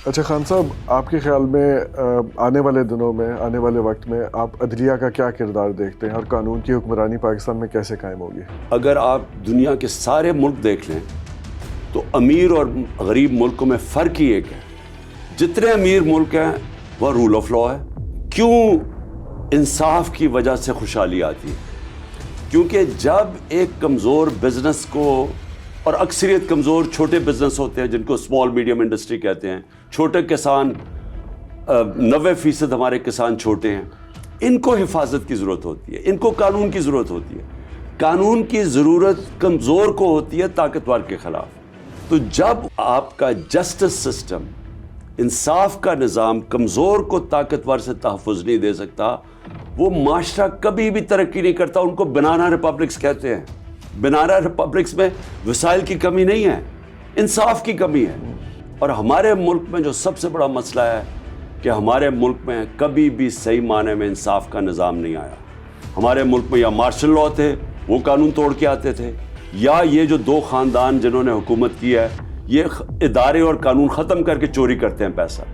اچھا خان صاحب، آپ کے خیال میں آنے والے دنوں میں، آنے والے وقت میں آپ عدلیہ کا کیا کردار دیکھتے ہیں اور قانون کی حکمرانی پاکستان میں کیسے قائم ہوگی؟ اگر آپ دنیا کے سارے ملک دیکھ لیں تو امیر اور غریب ملکوں میں فرق ہی ایک ہے. جتنے امیر ملک ہیں وہ رول آف لا ہے. کیوں انصاف کی وجہ سے خوشحالی آتی ہے؟ کیونکہ جب ایک کمزور بزنس کو، اور اکثریت کمزور چھوٹے بزنس ہوتے ہیں جن کو اسمال میڈیم انڈسٹری کہتے ہیں، چھوٹے کسان 90% ہمارے کسان چھوٹے ہیں، ان کو حفاظت کی ضرورت ہوتی ہے، ان کو قانون کی ضرورت ہوتی ہے. قانون کی ضرورت کمزور کو ہوتی ہے طاقتور کے خلاف. تو جب آپ کا جسٹس سسٹم، انصاف کا نظام کمزور کو طاقتور سے تحفظ نہیں دے سکتا، وہ معاشرہ کبھی بھی ترقی نہیں کرتا. ان کو بنانا ریپبلکس کہتے ہیں. بنانا ریپبلکس میں وسائل کی کمی نہیں ہے، انصاف کی کمی ہے. اور ہمارے ملک میں جو سب سے بڑا مسئلہ ہے کہ ہمارے ملک میں کبھی بھی صحیح معنی میں انصاف کا نظام نہیں آیا. ہمارے ملک میں یا مارشل لاء تھے، وہ قانون توڑ کے آتے تھے، یا یہ جو دو خاندان جنہوں نے حکومت کی ہے، یہ ادارے اور قانون ختم کر کے چوری کرتے ہیں پیسہ.